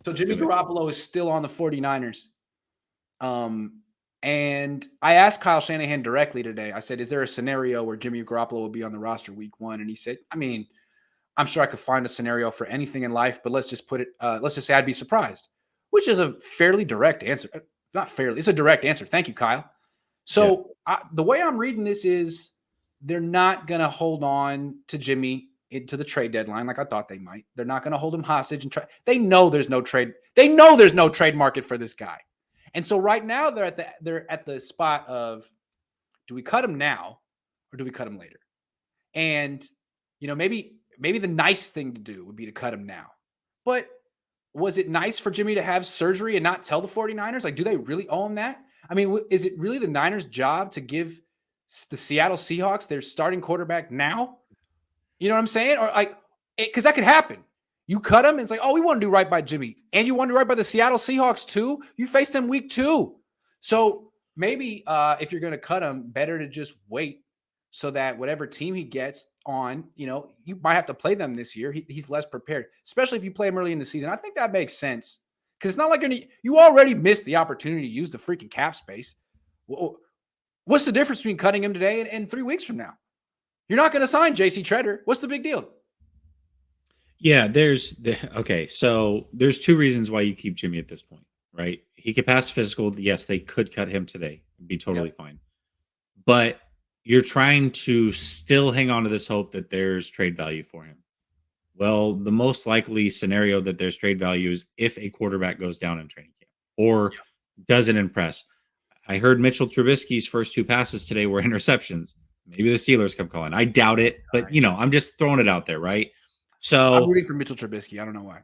So Jimmy Garoppolo is still on the 49ers. And I asked Kyle Shanahan directly today. I said, is there a scenario where Jimmy Garoppolo will be on the roster week 1? And he said, I mean, I'm sure I could find a scenario for anything in life, but let's just say I'd be surprised, which is a fairly direct answer. Not fairly, it's a direct answer. Thank you, Kyle. So the way I'm reading this is they're not going to hold on to Jimmy into the trade deadline like I thought they might. They're not going to hold him hostage and try. They know there's no trade. They know there's no trade market for this guy. And so right now they're at the spot of, do we cut him now or do we cut him later? And, maybe the nice thing to do would be to cut him now. But was it nice for Jimmy to have surgery and not tell the 49ers? Like, do they really owe him that? I mean, is it really the Niners' job to give the Seattle Seahawks their starting quarterback now? You know what I'm saying? Or because that could happen. You cut him and it's like, oh, we want to do right by Jimmy. And you want to do right by the Seattle Seahawks too? You face them week 2. So maybe if you're going to cut him, better to just wait so that whatever team he gets on, you might have to play them this year. He's less prepared, especially if you play him early in the season. I think that makes sense because it's not like you already missed the opportunity to use the freaking cap space. What's the difference between cutting him today and 3 weeks from now? You're not going to sign J.C. Treader. What's the big deal? Yeah, so there's 2 reasons why you keep Jimmy at this point, right? He could pass physical. Yes, they could cut him today. It'd be totally fine. But you're trying to still hang on to this hope that there's trade value for him. Well, the most likely scenario that there's trade value is if a quarterback goes down in training camp or doesn't impress. I heard Mitchell Trubisky's first 2 passes today were interceptions. Maybe the Steelers come calling. I doubt it, but I'm just throwing it out there, right? So I'm rooting for Mitchell Trubisky. I don't know why.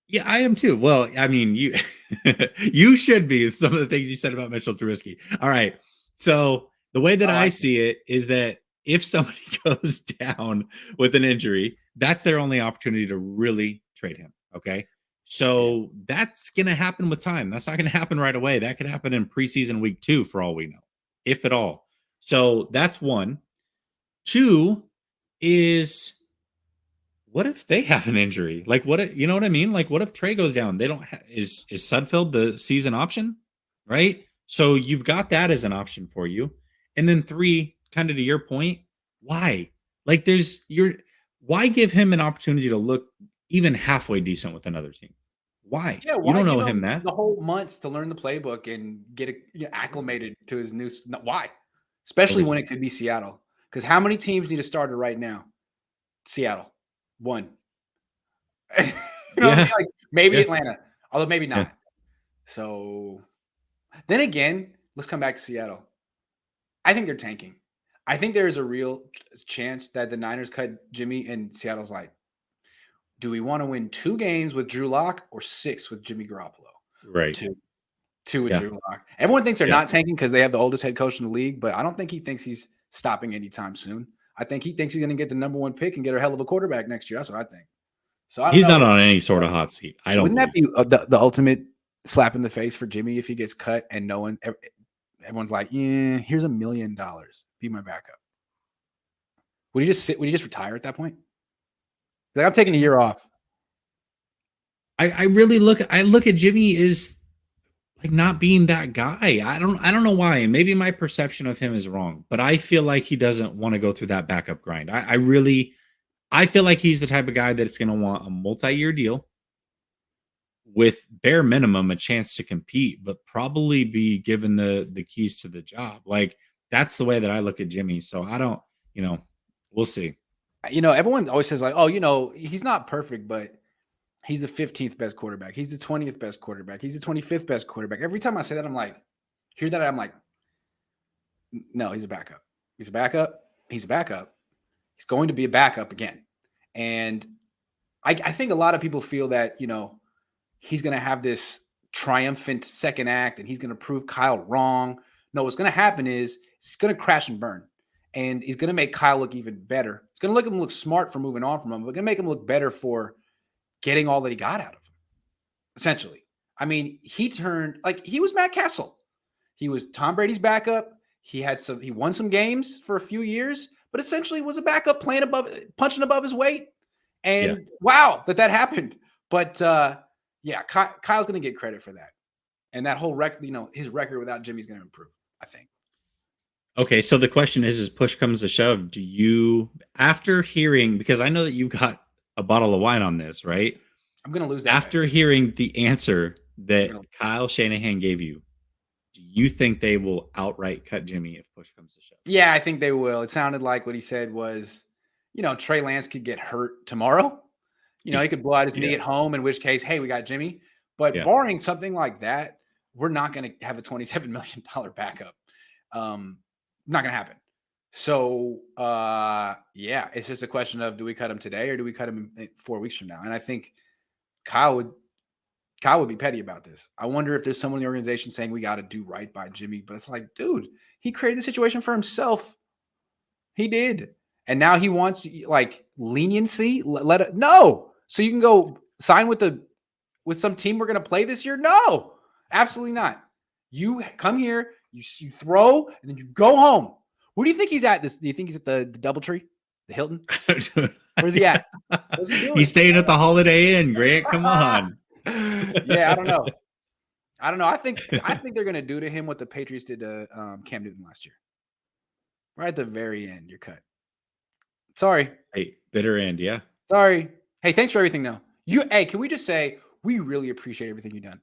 Yeah, I am too. Well, I mean, you should be. Some of the things you said about Mitchell Trubisky. All right. So the way that I see it is that if somebody goes down with an injury, that's their only opportunity to really trade him. Okay. So that's going to happen with time. That's not going to happen right away. That could happen in preseason week 2 for all we know, if at all. So that's 1. 2 is, what if they have an injury? Like, you know what I mean? Like, what if Trey goes down? They don't is Sudfeld the season option, right? So you've got that as an option for you. And then 3, kind of to your point, why? Like, why give him an opportunity to look even halfway decent with another team? Why? Yeah, you don't know him that the whole month to learn the playbook and get acclimated to his new. Why? Especially when it could be Seattle. Because how many teams need a starter right now? Seattle. 1. Like maybe Atlanta, although maybe not. Yeah. So then again, let's come back to Seattle. I think they're tanking. I think there is a real chance that the Niners cut Jimmy and Seattle's like, do we want to win 2 games with Drew Lock or 6 with Jimmy Garoppolo? Right. 2 with Drew Lock. Everyone thinks they're not tanking because they have the oldest head coach in the league, but I don't think he thinks he's stopping anytime soon. I think he thinks he's going to get the number 1 pick and get a hell of a quarterback next year. That's what I think. So he's not on any sort of hot seat. Wouldn't that be the ultimate slap in the face for Jimmy if he gets cut and everyone's like, yeah, here's $1 million. Be my backup. Would he just sit? Would he just retire at that point? Like, I'm taking a year off. I really look at Jimmy as like not being that guy. I don't know why. Maybe my perception of him is wrong, but I feel like he doesn't want to go through that backup grind. I feel like he's the type of guy that's going to want a multi-year deal with bare minimum a chance to compete, but probably be given the keys to the job. Like, that's the way that I look at Jimmy. So I don't, we'll see. Everyone always says like, oh, he's not perfect, but he's the 15th best quarterback. He's the 20th best quarterback. He's the 25th best quarterback. Every time I say that, I'm like, I'm like, no, he's a backup. He's a backup. He's a backup. He's going to be a backup again. And I think a lot of people feel that, he's going to have this triumphant second act and he's going to prove Kyle wrong. No, what's going to happen is it's going to crash and burn. And he's going to make Kyle look even better. It's going to make him look smart for moving on from him, but going to make him look better for getting all that he got out of him, essentially. I mean, he was Matt Castle. He was Tom Brady's backup. He won some games for a few years, but essentially was a backup punching above his weight. And wow, that happened. But Yeah, Kyle's going to get credit for that. And that whole his record without Jimmy's going to improve, I think. Okay, so the question is push comes to shove, do you, after hearing, because I know that you've got a bottle of wine on this, right? I'm going to lose that After bet. hearing the answer that Kyle Shanahan gave you, do you think they will outright cut Jimmy if push comes to shove? Yeah, I think they will. It sounded like what he said was, Trey Lance could get hurt tomorrow. He could blow out his knee at home, in which case, hey, we got Jimmy. But barring something like that, we're not going to have a $27 million backup. Not going to happen. So, it's just a question of, do we cut him today or do we cut him in 4 weeks from now? And I think Kyle would be petty about this. I wonder if there's someone in the organization saying we got to do right by Jimmy, but it's like, dude, he created the situation for himself. He did. And now he wants like leniency. No. So you can go sign with some team we're going to play this year? No, absolutely not. You come here, you throw, and then you go home. Where do you think he's at? Do you think he's at the DoubleTree, the Hilton? Where's he at? What's he doing? He's staying at the Holiday Inn, Grant. Come on. Yeah, I don't know. I think they're going to do to him what the Patriots did to Cam Newton last year. Right at the very end, you're cut. Sorry. Hey, bitter end, yeah. Sorry. Hey, thanks for everything, though. Hey, can we just say we really appreciate everything you've done?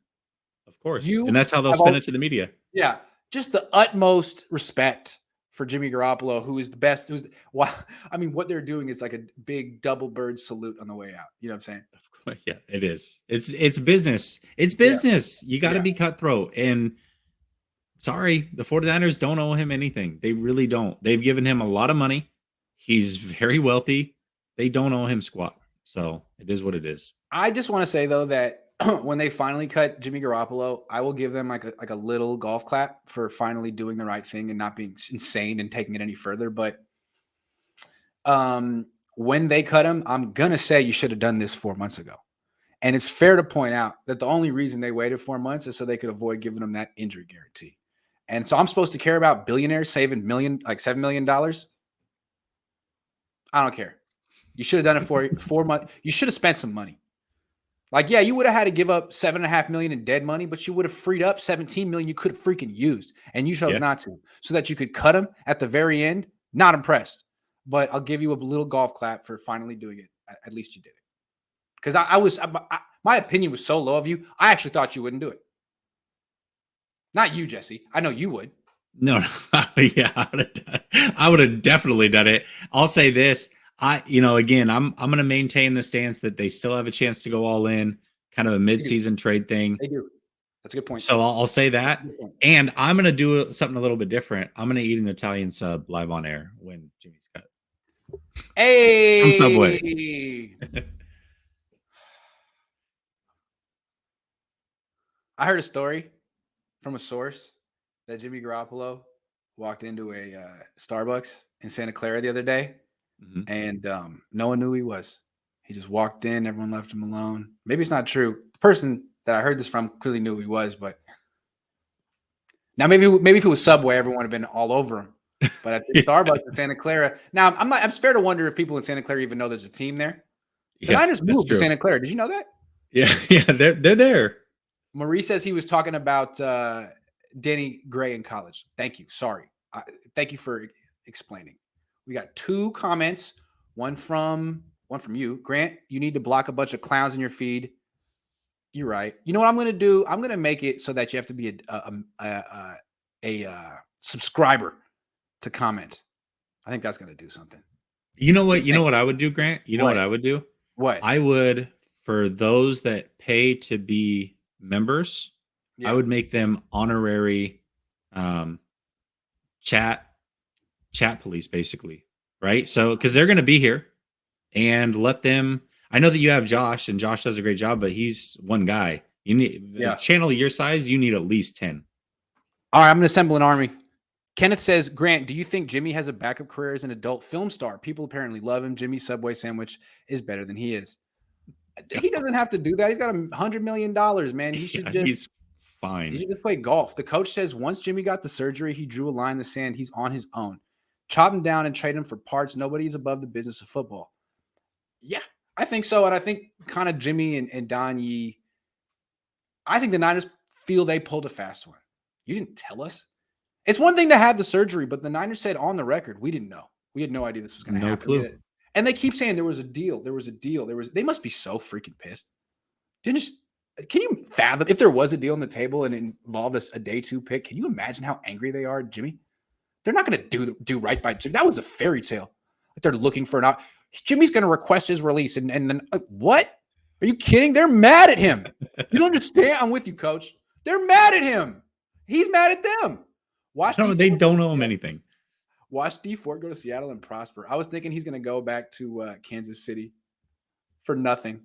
Of course. And that's how they'll spin it to the media. Yeah. Just the utmost respect for Jimmy Garoppolo, who is the best. What they're doing is like a big double bird salute on the way out. You know what I'm saying? Yeah, it is. It's business. It's business. Yeah. You got to be cutthroat. And sorry, the 49ers don't owe him anything. They really don't. They've given him a lot of money. He's very wealthy. They don't owe him squat. So it is what it is. I just want to say, though, that when they finally cut Jimmy Garoppolo, I will give them like a little golf clap for finally doing the right thing and not being insane and taking it any further. But when they cut him, I'm going to say you should have done this 4 months ago. And it's fair to point out that the only reason they waited 4 months is so they could avoid giving him that injury guarantee. And so I'm supposed to care about billionaires saving $7 million. I don't care. You should have done it for 4 months. You should have spent some money. Like, yeah, you would have had to give up $7.5 million in dead money, but you would have freed up $17 million you could have freaking used, and you chose not to, so that you could cut him at the very end. Not impressed, but I'll give you a little golf clap for finally doing it. At least you did it, because my opinion was so low of you. I actually thought you wouldn't do it. Not you, Jesse. I know you would. No, yeah, I would have definitely done it. I'll say this. Again, I'm going to maintain the stance that they still have a chance to go all in, kind of a mid-season trade thing. They do. That's a good point. So I'll say that. And I'm going to do something a little bit different. I'm going to eat an Italian sub live on air when Jimmy's cut. Hey! From Subway. I heard a story from a source that Jimmy Garoppolo walked into a Starbucks in Santa Clara the other day. Mm-hmm. And no one knew who he was. He just walked in. Everyone left him alone. Maybe it's not true. The person that I heard this from clearly knew who he was, but now maybe if it was Subway, everyone would have been all over him. But at the Starbucks in Santa Clara, now it's fair to wonder if people in Santa Clara even know there's a team there. The Niners moved to Santa Clara. Did you know that? Yeah, they're there. Marie says he was talking about Danny Gray in college. Thank you. Sorry. Thank you for explaining. We got 2 comments, one from you. Grant, you need to block a bunch of clowns in your feed. You're right. You know what I'm going to do? I'm going to make it so that you have to be a subscriber to comment. I think that's going to do something. You know what? You know what I would do, Grant? You know what I would do? What? I would, for those that pay to be members, I would make them honorary chat police, basically, right? So because they're going to be here, and let them. I know that you have Josh, and Josh does a great job, but he's one guy. You need a channel your size. You need at least 10. All right, I'm going to assemble an army. Kenneth says, Grant, do you think Jimmy has a backup career as an adult film star? People apparently love him. Jimmy's Subway sandwich is better than he is. He doesn't have to do that. He's got $100 million, man. He should he's fine. He should just play golf. The coach says once Jimmy got the surgery, he drew a line in the sand. He's on his own. Chop him down and trade him for parts. Nobody's above the business of football. Yeah, I think so. And I think kind of Jimmy and Don Yee I think the Niners feel they pulled a fast one. You didn't tell us. It's one thing to have the surgery, but the Niners said on the record, we didn't know. We had no idea this was going to No happen. clue. And they keep saying there was a deal. They must be so freaking pissed. Can you fathom if there was a deal on the table and it involved a day 2 pick? Can you imagine how angry they are, Jimmy? They're not going to do right by Jimmy. That was a fairy tale. They're looking for an Jimmy's going to request his release. And then what? Are you kidding? They're mad at him. You don't understand. I'm with you, coach. They're mad at him. He's mad at them. They don't owe him anything. Watch D Ford go to Seattle and prosper. I was thinking he's going to go back to Kansas City for nothing.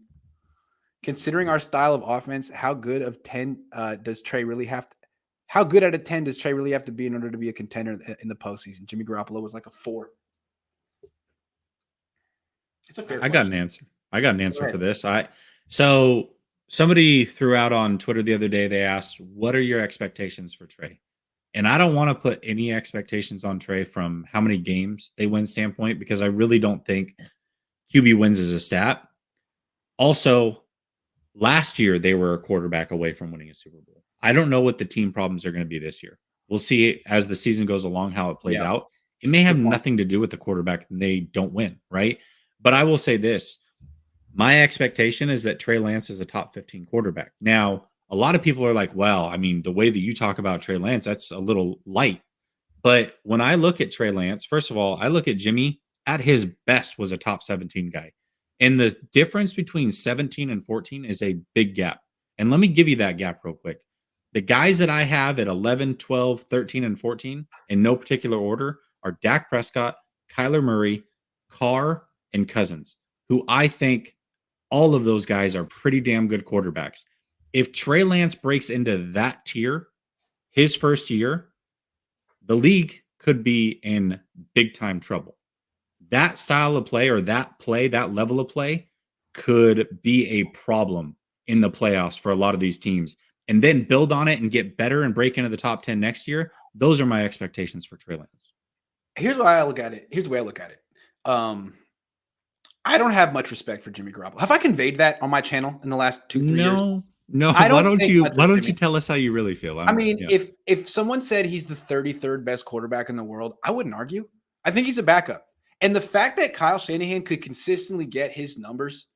Considering our style of offense, how good of 10 does Trey really have to? How good out of 10 does Trey really have to be in order to be a contender in the postseason? Jimmy Garoppolo was like a 4. It's a fair question. I got an answer for this. So somebody threw out on Twitter the other day, they asked, what are your expectations for Trey? And I don't want to put any expectations on Trey from how many games they win standpoint, because I really don't think QB wins is a stat. Also, last year they were a quarterback away from winning a Super Bowl. I don't know what the team problems are going to be this year. We'll see as the season goes along how it plays out. It may have nothing to do with the quarterback and they don't win, right? But I will say this. My expectation is that Trey Lance is a top 15 quarterback. Now, a lot of people are like, well, I mean, the way that you talk about Trey Lance, that's a little light. But when I look at Trey Lance, first of all, I look at Jimmy at his best was a top 17 guy. And the difference between 17 and 14 is a big gap. And let me give you that gap real quick. The guys that I have at 11, 12, 13, and 14 in no particular order are Dak Prescott, Kyler Murray, Carr, and Cousins, who I think all of those guys are pretty damn good quarterbacks. If Trey Lance breaks into that tier, his first year, the league could be in big time trouble. That style of play or that level of play could be a problem in the playoffs for a lot of these teams. And then build on it and get better and break into the top 10 next year. Those are my expectations for Trey Lance. Here's the way I look at it. I don't have much respect for Jimmy Garoppolo. Have I conveyed that on my channel in the last 2-3 years? No. Why don't you tell us how you really feel? If someone said he's the 33rd best quarterback in the world, I wouldn't argue. I think he's a backup. And the fact that Kyle Shanahan could consistently get his numbers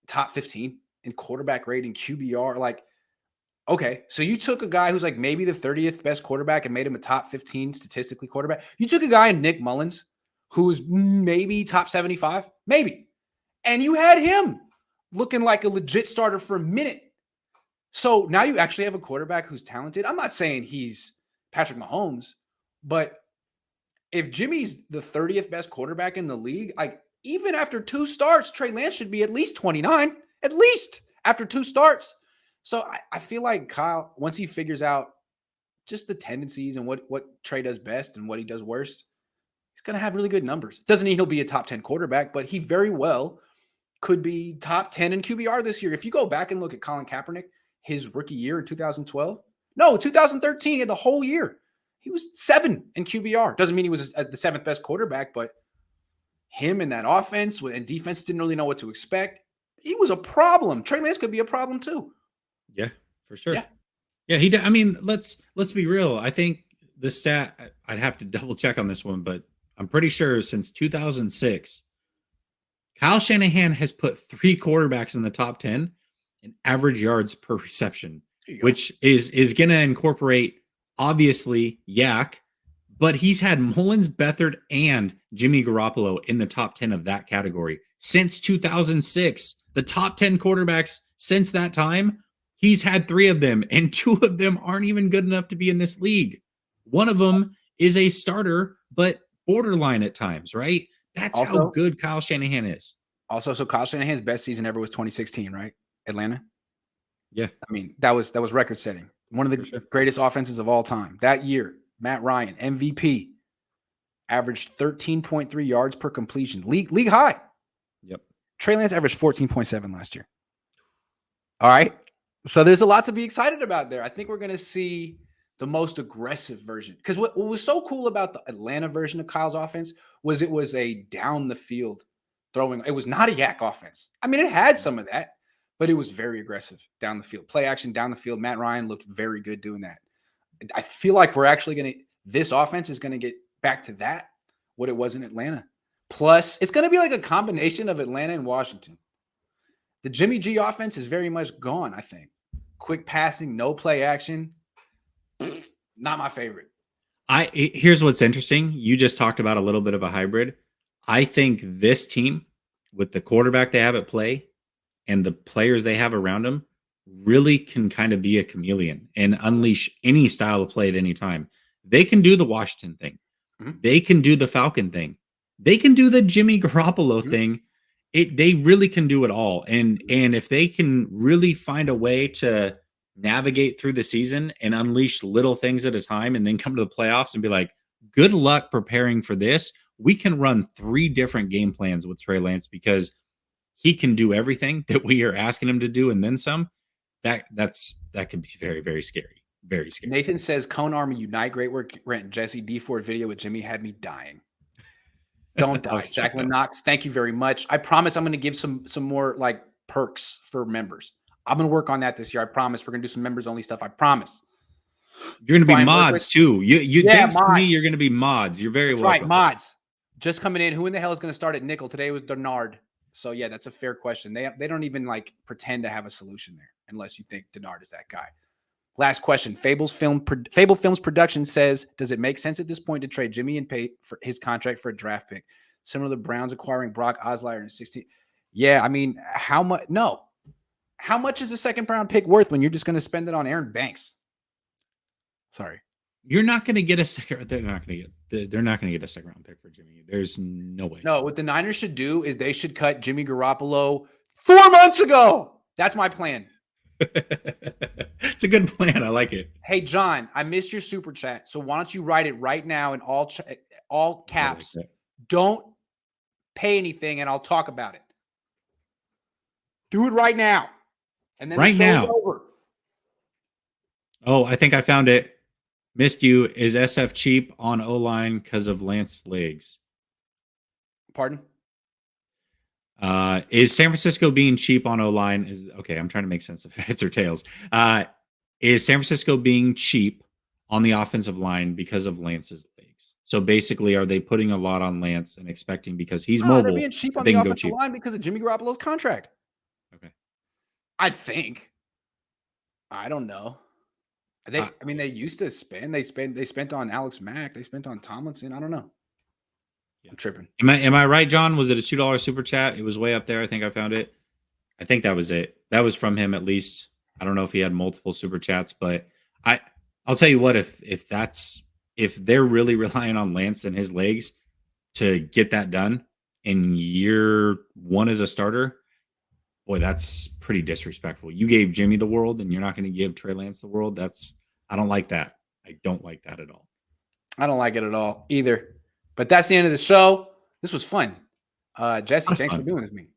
top 15 in quarterback rating, QBR, like, okay, so you took a guy who's like maybe the 30th best quarterback and made him a top 15 statistically quarterback. You took a guy in Nick Mullins who's maybe top 75, maybe. And you had him looking like a legit starter for a minute. So now you actually have a quarterback who's talented. I'm not saying he's Patrick Mahomes, but if Jimmy's the 30th best quarterback in the league, like even after 2 starts, Trey Lance should be at least 29, at least after 2 starts. So I feel like Kyle, once he figures out just the tendencies and what Trey does best and what he does worst, he's going to have really good numbers. Doesn't mean he'll be a top 10 quarterback, but he very well could be top 10 in QBR this year. If you go back and look at Colin Kaepernick, his rookie year in 2012, 2013, he had the whole year. He was 7 in QBR. Doesn't mean he was the 7th best quarterback, but him and that offense and defense didn't really know what to expect. He was a problem. Trey Lance could be a problem too. Yeah, for sure. Yeah. I mean, let's be real. I think the stat, I'd have to double check on this one, but I'm pretty sure since 2006, Kyle Shanahan has put 3 quarterbacks in the top 10 in average yards per reception, which is going to incorporate obviously Yak, but he's had Mullins, Beathard, and Jimmy Garoppolo in the top 10 of that category since 2006. The top 10 quarterbacks since that time, he's had 3 of them, and 2 of them aren't even good enough to be in this league. One of them is a starter, but borderline at times, right? That's also how good Kyle Shanahan is. Also, so Kyle Shanahan's best season ever was 2016, right? Atlanta. Yeah. I mean, that was record setting. One of the greatest offenses of all time. That year, Matt Ryan, MVP, averaged 13.3 yards per completion. League high. Yep. Trey Lance averaged 14.7 last year. All right. So there's a lot to be excited about there. I think we're going to see the most aggressive version. Because what was so cool about the Atlanta version of Kyle's offense was it was a down the field throwing. It was not a yak offense. I mean, it had some of that, but it was very aggressive down the field. Play action down the field. Matt Ryan looked very good doing that. I feel like we're actually going to – this offense is going to get back to that, what it was in Atlanta. Plus, it's going to be like a combination of Atlanta and Washington. The Jimmy G offense is very much gone, I think. Quick passing, no play action. Not my favorite. Here's what's interesting. You just talked about a little bit of a hybrid. I think this team, with the quarterback they have at play and the players they have around them, really can kind of be a chameleon and unleash any style of play at any time. They can do the Washington thing. Mm-hmm. They can do the Falcon thing. They can do the Jimmy Garoppolo thing. They really can do it all. And if they can really find a way to navigate through the season and unleash little things at a time and then come to the playoffs and be like, good luck preparing for this. We can run 3 different game plans with Trey Lance because he can do everything that we are asking him to do and then some. That can be very, very scary. Very scary. Nathan says, Cohn Army Unite. Great work, Grant. Jesse D Ford video with Jimmy had me dying. Don't die. Jacqueline Knox, thank you very much. I promise I'm going to give some more like perks for members. I'm going to work on that this year. I promise. We're going to do some members only stuff. I promise. You're going to be mods too. You think to me you're going to be mods. You're very welcome. Right, mods. Just coming in. Who in the hell is going to start at nickel? Today was Denard. So yeah, that's a fair question. They don't even like pretend to have a solution there unless you think Denard is that guy. Last question. Fable Films Production says, does it make sense at this point to trade Jimmy and pay for his contract for a draft pick? Similar to the Browns acquiring Brock Osweiler in 16. Yeah, I mean, how much? No. How much is a second round pick worth when you're just going to spend it on Aaron Banks? Sorry. You're not going to get a second. They're not going to get a second round pick for Jimmy. There's no way. No, what the Niners should do is they should cut Jimmy Garoppolo 4 months ago. That's my plan. It's a good plan. I like it. Hey, John, I missed your super chat. So why don't you write it right now in all caps? Like don't pay anything and I'll talk about it. Do it right now. And then right now. Over. Oh, I think I found it. Missed you. Is SF cheap on O-line because of Lance's legs? Pardon? Is San Francisco being cheap on O-line? Is okay. I'm trying to make sense of heads or tails. Is San Francisco being cheap on the offensive line because of Lance's legs? So basically, are they putting a lot on Lance and expecting because he's mobile? They're being cheap on the offensive line because of Jimmy Garoppolo's contract. Okay, I think. I don't know. I mean, they used to spend. They spent on Alex Mack. They spent on Tomlinson. I don't know. I'm tripping. Am I right, John? Was it a $2 super chat? It was way up there. I think I found it. I think that was it. That was from him at least. I don't know if he had multiple super chats, but I'll tell you what, if they're really relying on Lance and his legs to get that done in year 1 as a starter, boy, that's pretty disrespectful. You gave Jimmy the world and you're not going to give Trey Lance the world. I don't like that. I don't like that at all. I don't like it at all either. But that's the end of the show. This was fun. Jesse, thanks for doing this with me.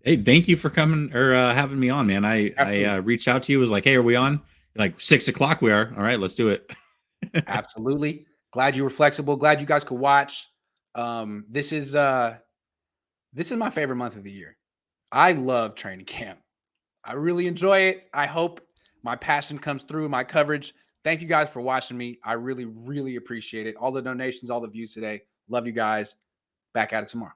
Hey, thank you for coming or having me on, man. I reached out to you, was like, hey, are we on? You're like 6 o'clock we are. All right, let's do it. Absolutely. Glad you were flexible. Glad you guys could watch. This is my favorite month of the year. I love training camp. I really enjoy it. I hope my passion comes through in my coverage. Thank you guys for watching me. I really, really appreciate it. All the donations, all the views today. Love you guys. Back at it tomorrow.